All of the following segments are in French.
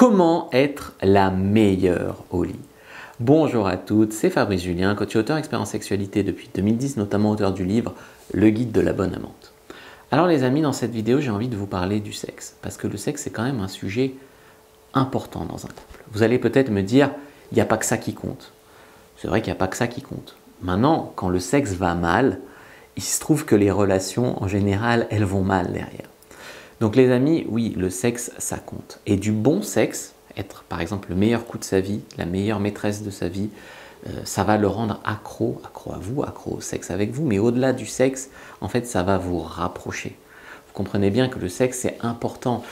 Comment être la meilleure au lit? Bonjour à toutes, c'est Fabrice Julien, coach et auteur expert en sexualité depuis 2010, notamment auteur du livre Le guide de la bonne amante. Alors les amis, dans cette vidéo, j'ai envie de vous parler du sexe, parce que le sexe c'est quand même un sujet important dans un couple. Vous allez peut-être me dire, il n'y a pas que ça qui compte. C'est vrai qu'il n'y a pas que ça qui compte. Maintenant, quand le sexe va mal, il se trouve que les relations en général, elles vont mal derrière. Donc les amis, oui, le sexe, ça compte. Et du bon sexe, être par exemple le meilleur coup de sa vie, la meilleure maîtresse de sa vie, ça va le rendre accro à vous, accro au sexe avec vous. Mais au-delà du sexe, en fait, ça va vous rapprocher. Vous comprenez bien que le sexe, c'est important.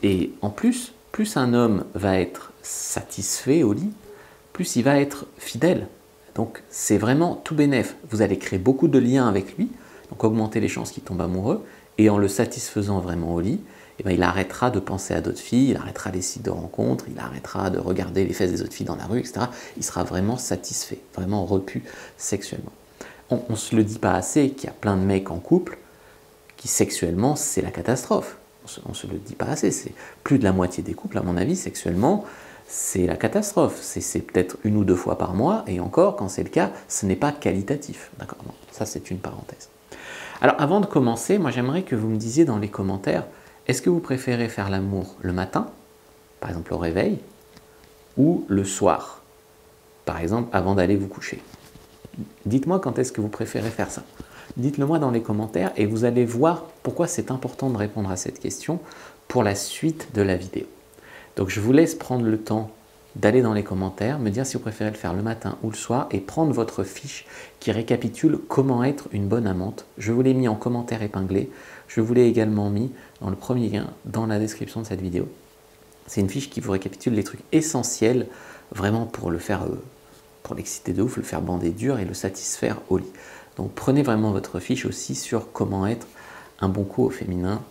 Et en plus un homme va être satisfait au lit, plus il va être fidèle. Donc c'est vraiment tout bénef. Vous allez créer beaucoup de liens avec lui, donc augmenter les chances qu'il tombe amoureux. Et en le satisfaisant vraiment au lit, eh bien, il arrêtera de penser à d'autres filles, il arrêtera les sites de rencontres, il arrêtera de regarder les fesses des autres filles dans la rue, etc. Il sera vraiment satisfait, vraiment repu sexuellement. On ne se le dit pas assez qu'il y a plein de mecs en couple qui sexuellement, c'est la catastrophe. On ne se le dit pas assez, c'est plus de la moitié des couples, à mon avis, sexuellement, c'est la catastrophe. C'est peut-être 1 ou 2 fois par mois, et encore, quand c'est le cas, ce n'est pas qualitatif. D'accord ? Ça, c'est une parenthèse. Alors avant de commencer, moi j'aimerais que vous me disiez dans les commentaires, est-ce que vous préférez faire l'amour le matin, par exemple au réveil, ou le soir, par exemple avant d'aller vous coucher? Dites-moi quand est-ce que vous préférez faire ça. Dites-le moi dans les commentaires et vous allez voir pourquoi c'est important de répondre à cette question pour la suite de la vidéo. Donc je vous laisse prendre le temps d'aller dans les commentaires, me dire si vous préférez le faire le matin ou le soir et prendre votre fiche qui récapitule comment être une bonne amante. Je vous l'ai mis en commentaire épinglé, je vous l'ai également mis dans le premier lien dans la description de cette vidéo. C'est une fiche qui vous récapitule les trucs essentiels vraiment pour le faire, pour l'exciter de ouf, le faire bander dur et le satisfaire au lit. Donc prenez vraiment votre fiche aussi sur comment être un bon coup au féminin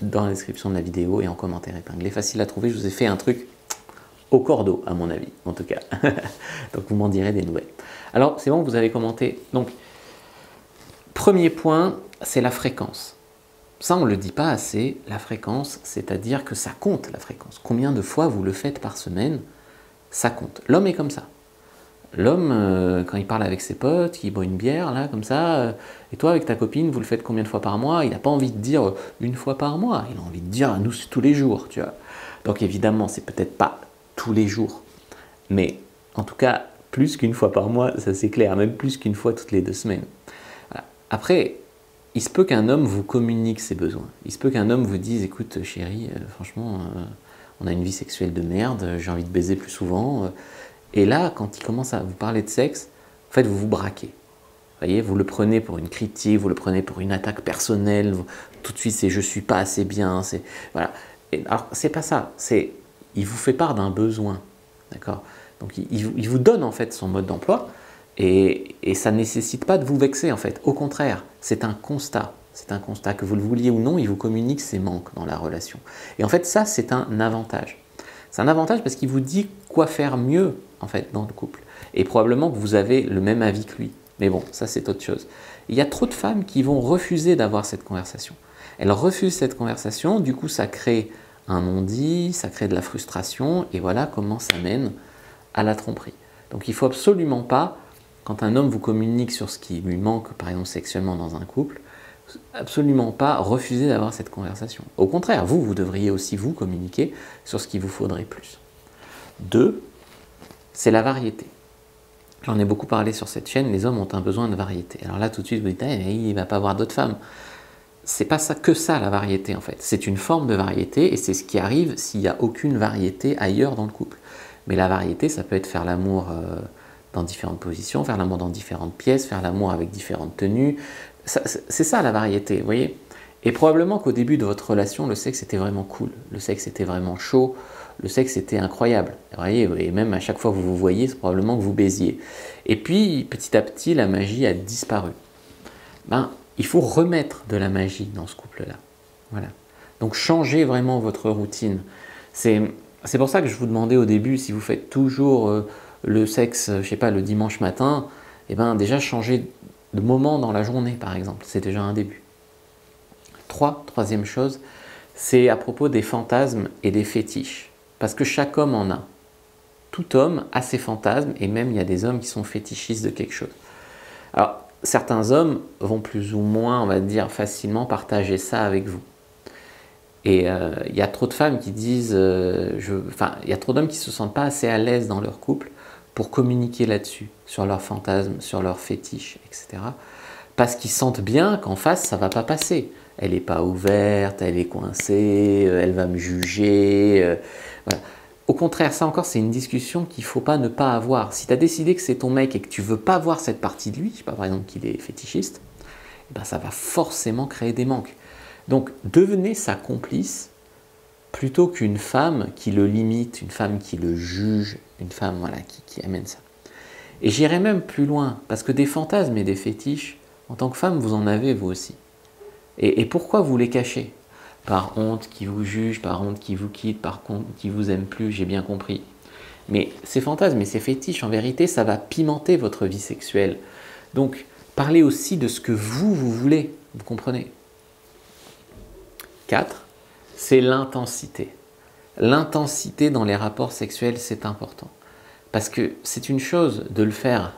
dans la description de la vidéo et en commentaire épinglé. Facile à trouver, je vous ai fait un truc au cordeau, à mon avis, en tout cas. Donc, vous m'en direz des nouvelles. Alors, c'est bon, vous avez commenté. Donc, premier point, c'est la fréquence. Ça, on ne le dit pas assez, la fréquence, c'est-à-dire que ça compte, la fréquence. Combien de fois vous le faites par semaine, ça compte. L'homme est comme ça. L'homme, quand il parle avec ses potes, il boit une bière, là, comme ça, et toi, avec ta copine, vous le faites combien de fois par mois? Il n'a pas envie de dire 1 fois par mois, il a envie de dire nous, tous les jours, tu vois. Donc, évidemment, c'est peut-être pas tous les jours. Mais en tout cas, plus qu'1 fois par mois, ça c'est clair, même plus qu'1 fois toutes les 2 semaines. Voilà. Après, il se peut qu'un homme vous communique ses besoins. Il se peut qu'un homme vous dise, écoute chérie, franchement, on a une vie sexuelle de merde, j'ai envie de baiser plus souvent. Et là, quand il commence à vous parler de sexe, en fait, vous vous braquez. Vous voyez, vous le prenez pour une critique, vous le prenez pour une attaque personnelle, tout de suite c'est je suis pas assez bien, c'est voilà. Et alors, c'est pas ça, c'est il vous fait part d'un besoin, d'accord? Donc il vous donne en fait son mode d'emploi et ça ne nécessite pas de vous vexer en fait. Au contraire, c'est un constat. C'est un constat que vous le vouliez ou non, il vous communique ses manques dans la relation. Et en fait, ça, c'est un avantage. C'est un avantage parce qu'il vous dit quoi faire mieux en fait dans le couple. Et probablement que vous avez le même avis que lui. Mais bon, ça c'est autre chose. Il y a trop de femmes qui vont refuser d'avoir cette conversation. Elles refusent cette conversation, du coup ça crée un non-dit, ça crée de la frustration, et voilà comment ça mène à la tromperie. Donc il ne faut absolument pas, quand un homme vous communique sur ce qui lui manque, par exemple sexuellement dans un couple, absolument pas refuser d'avoir cette conversation. Au contraire, vous devriez aussi vous communiquer sur ce qu'il vous faudrait plus. 2, c'est la variété. J'en ai beaucoup parlé sur cette chaîne, les hommes ont un besoin de variété. Alors là tout de suite vous dites, il ne va pas avoir d'autres femmes. C'est pas ça que ça la variété en fait. C'est une forme de variété et c'est ce qui arrive s'il n'y a aucune variété ailleurs dans le couple. Mais la variété, ça peut être faire l'amour dans différentes positions, faire l'amour dans différentes pièces, faire l'amour avec différentes tenues. C'est ça la variété, vous voyez. Et probablement qu'au début de votre relation, le sexe était vraiment cool, le sexe était vraiment chaud, le sexe était incroyable. Vous voyez, et même à chaque fois que vous vous voyez, c'est probablement que vous baisiez. Et puis petit à petit, la magie a disparu. Il faut remettre de la magie dans ce couple-là. Voilà. Donc changez vraiment votre routine. C'est pour ça que je vous demandais au début, si vous faites toujours le sexe, je sais pas, le dimanche matin, déjà changez de moment dans la journée par exemple. C'est déjà un début. Troisième chose, c'est à propos des fantasmes et des fétiches. parce que chaque homme en a. Tout homme a ses fantasmes, et même il y a des hommes qui sont fétichistes de quelque chose. Alors, certains hommes vont plus ou moins, on va dire, facilement partager ça avec vous. Et il y a trop de femmes qui disent, il y a trop d'hommes qui ne se sentent pas assez à l'aise dans leur couple pour communiquer là-dessus, sur leurs fantasmes, sur leurs fétiches, etc. Parce qu'ils sentent bien qu'en face, ça ne va pas passer. Elle n'est pas ouverte, elle est coincée, elle va me juger. Voilà. Au contraire, ça encore, c'est une discussion qu'il ne faut pas ne pas avoir. Si tu as décidé que c'est ton mec et que tu ne veux pas voir cette partie de lui, je sais pas, par exemple qu'il est fétichiste, eh ben, ça va forcément créer des manques. Donc, devenez sa complice plutôt qu'une femme qui le limite, une femme qui le juge, une femme voilà, qui amène ça. Et j'irai même plus loin, parce que des fantasmes et des fétiches, en tant que femme, vous en avez vous aussi. Et pourquoi vous les cachez? Par honte qui vous juge, par honte qui vous quitte, par honte qui vous aime plus, j'ai bien compris. Mais ces fantasmes et ces fétiches, en vérité, ça va pimenter votre vie sexuelle. Donc, parlez aussi de ce que vous voulez, vous comprenez? 4, c'est l'intensité. L'intensité dans les rapports sexuels, c'est important. Parce que c'est une chose de le faire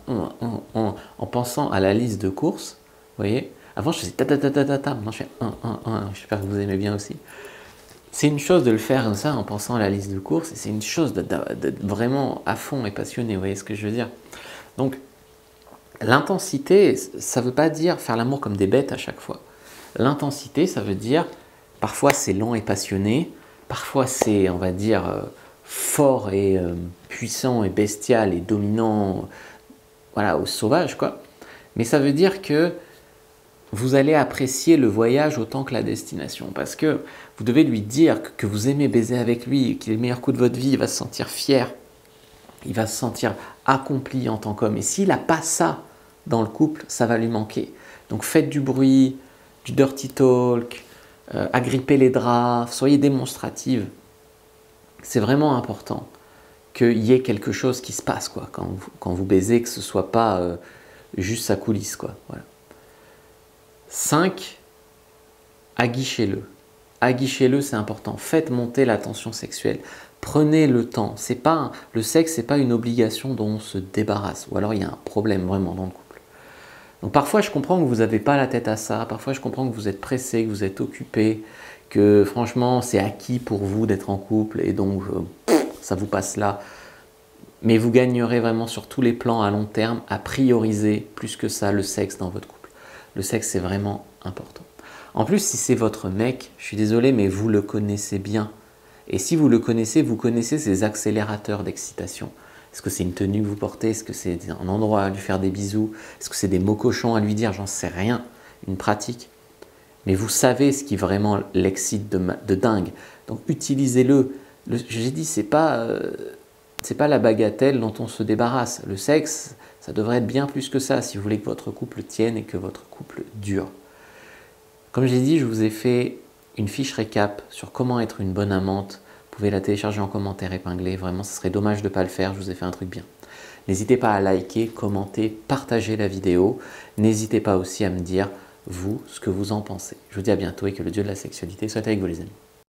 en pensant à la liste de courses, vous voyez. Avant, je faisais ta, maintenant je fais j'espère que vous aimez bien aussi. C'est une chose de le faire comme ça en pensant à la liste de courses, et c'est une chose d'être vraiment à fond et passionné, vous voyez ce que je veux dire. Donc, l'intensité, ça ne veut pas dire faire l'amour comme des bêtes à chaque fois. L'intensité, ça veut dire, parfois c'est lent et passionné, parfois c'est, on va dire, fort et puissant et bestial et dominant, voilà, au sauvage, quoi. Mais ça veut dire que vous allez apprécier le voyage autant que la destination, parce que vous devez lui dire que vous aimez baiser avec lui, qu'il est le meilleur coup de votre vie, il va se sentir fier, il va se sentir accompli en tant qu'homme. Et s'il n'a pas ça dans le couple, ça va lui manquer. Donc faites du bruit, du dirty talk, agrippez les draps, soyez démonstrative. C'est vraiment important qu'il y ait quelque chose qui se passe quoi, quand vous baisez, que ce ne soit pas juste sa coulisse, quoi. Voilà. 5, aguichez-le. Aguichez-le, c'est important. Faites monter la tension sexuelle. Prenez le temps. Le sexe, ce n'est pas une obligation dont on se débarrasse. Ou alors il y a un problème vraiment dans le couple. Donc parfois, je comprends que vous n'avez pas la tête à ça. Parfois, je comprends que vous êtes pressé, que vous êtes occupé, que franchement, c'est acquis pour vous d'être en couple et donc ça vous passe là. Mais vous gagnerez vraiment sur tous les plans à long terme à prioriser plus que ça le sexe dans votre couple. Le sexe, c'est vraiment important. En plus, si c'est votre mec, je suis désolé, mais vous le connaissez bien. Et si vous le connaissez, vous connaissez ses accélérateurs d'excitation. Est-ce que c'est une tenue que vous portez? Est-ce que c'est un endroit à lui faire des bisous? Est-ce que c'est des mots cochons à lui dire? J'en sais rien. Une pratique. Mais vous savez ce qui vraiment l'excite de dingue. Donc utilisez-le. J'ai dit, c'est pas la bagatelle dont on se débarrasse. Le sexe, ça devrait être bien plus que ça si vous voulez que votre couple tienne et que votre couple dure. Comme j'ai dit, je vous ai fait une fiche récap sur comment être une bonne amante. Vous pouvez la télécharger en commentaire épinglé. Vraiment, ce serait dommage de ne pas le faire. Je vous ai fait un truc bien. N'hésitez pas à liker, commenter, partager la vidéo. N'hésitez pas aussi à me dire, vous, ce que vous en pensez. Je vous dis à bientôt et que le Dieu de la sexualité soit avec vous les amis.